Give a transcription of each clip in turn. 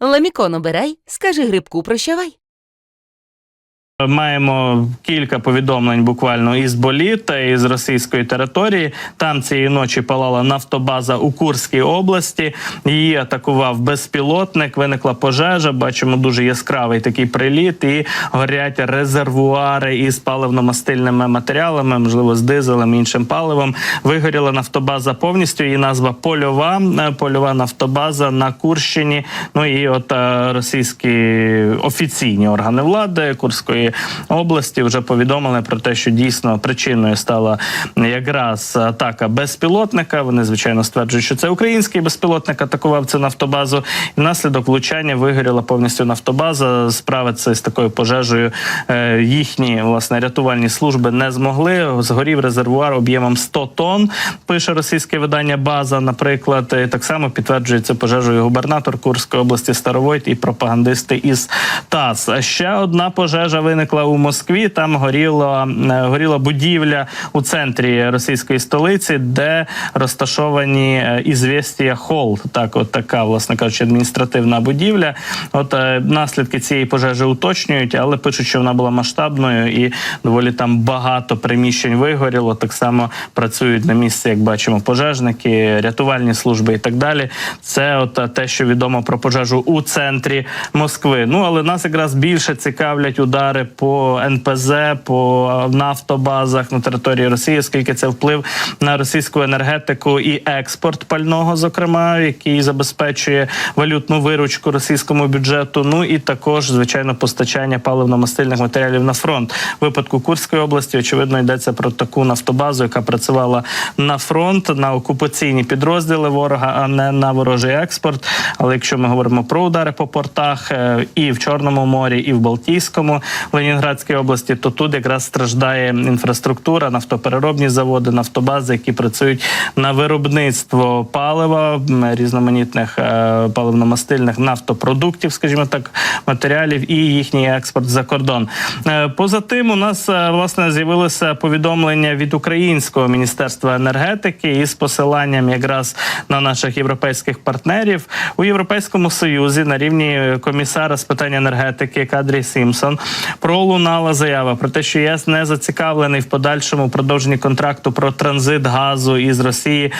Ламікон обирай, скажи грибку прощавай. Маємо кілька повідомлень буквально із боліт, із російської території. Там цієї ночі палала нафтобаза у Курській області. Її атакував безпілотник, виникла пожежа. Бачимо дуже яскравий такий приліт і горять резервуари із паливно-мастильними матеріалами, можливо, з дизелем, іншим паливом. Вигоріла нафтобаза повністю, її назва Польова нафтобаза на Курщині. Ну і от російські офіційні органи влади Курської області вже повідомили про те, що дійсно причиною стала якраз атака безпілотника. Вони, звичайно, стверджують, що це український безпілотник атакував цю нафтобазу. І внаслідок влучання вигоріла повністю нафтобаза. Справитися з такою пожежею їхні, власне, рятувальні служби не змогли. Згорів резервуар об'ємом 100 тонн, пише російське видання «База», наприклад. І так само підтверджується пожежею губернатор Курської області Старовойт і пропагандисти із ТАСС. Ще одна пожежа виникла у Москві. Там горіла будівля у центрі російської столиці, де розташовані «Ізвєстія Холл». Така, власне кажучи, адміністративна будівля. От наслідки цієї пожежі уточнюють, але пишуть, що вона була масштабною і доволі там багато приміщень вигоріло. Так само працюють на місці, як бачимо, пожежники, рятувальні служби і так далі. Це от те, що відомо про пожежу у центрі Москви. Ну, але нас якраз більше цікавлять удари по НПЗ, по нафтобазах на території Росії, оскільки це вплив на російську енергетику і експорт пального, зокрема, який забезпечує валютну виручку російському бюджету. Ну і також, звичайно, постачання паливно-мастильних матеріалів на фронт. В випадку Курської області, очевидно, йдеться про таку нафтобазу, яка працювала на фронт, на окупаційні підрозділи ворога, а не на ворожий експорт. Але якщо ми говоримо про удари по портах і в Чорному морі, і в Балтійському, Ленінградській області, то тут якраз страждає інфраструктура, нафтопереробні заводи, нафтобази, які працюють на виробництво палива, різноманітних паливно-мастильних нафтопродуктів, скажімо так, матеріалів і їхній експорт за кордон. Поза тим, у нас, власне, з'явилося повідомлення від Українського міністерства енергетики із посиланням якраз на наших європейських партнерів. У Європейському Союзі на рівні комісара з питань енергетики Кадрі Сімпсон пролунала заява про те, що ЄС не зацікавлений в подальшому продовженні контракту про транзит газу із Росії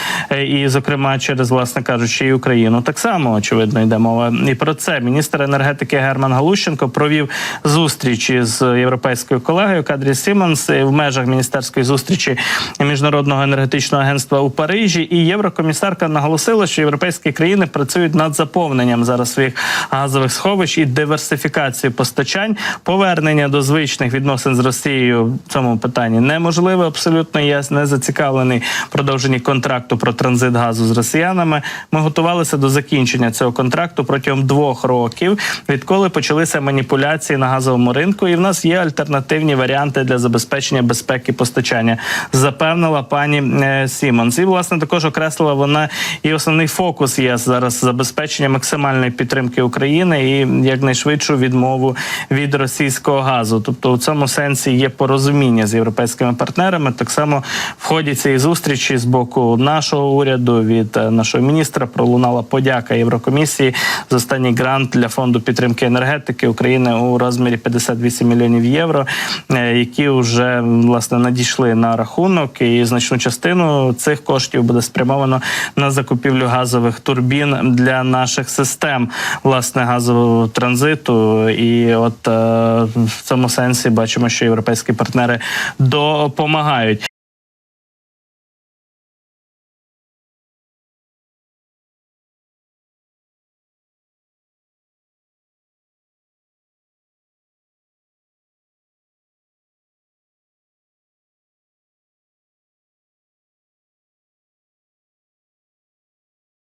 і, зокрема, через, власне кажучи, і Україну. Так само, очевидно, йде мова і про це. Міністр енергетики Герман Галущенко провів зустріч із європейською колегою Кадрі Сімонс в межах міністерської зустрічі Міжнародного енергетичного агентства у Парижі. І єврокомісарка наголосила, що європейські країни працюють над заповненням зараз своїх газових сховищ і диверсифікацією постачань. Повернення до звичних відносин з Росією в цьому питанні неможливе. Абсолютно ЄС не зацікавлений в продовженні контракту про транзит газу з росіянами. Ми готувалися до закінчення цього контракту протягом 2 років, відколи почалися маніпуляції на газовому ринку, і в нас є альтернативні варіанти для забезпечення безпеки постачання, запевнила пані Сімонс. І, власне, також окреслила вона і основний фокус ЄС зараз забезпечення максимальної підтримки України і якнайшвидшу відмову від російського газу. Тобто у цьому сенсі є порозуміння з європейськими партнерами. Так само в ході цієї зустрічі з боку нашого уряду, від нашого міністра, пролунала подяка Єврокомісії за останній грант для фонду підтримки енергетики України у розмірі 58 мільйонів євро, які вже, власне, надійшли на рахунок, і значну частину цих коштів буде спрямовано на закупівлю газових турбін для наших систем, власне, газового транзиту. І от в цьому сенсі бачимо, що європейські партнери допомагають.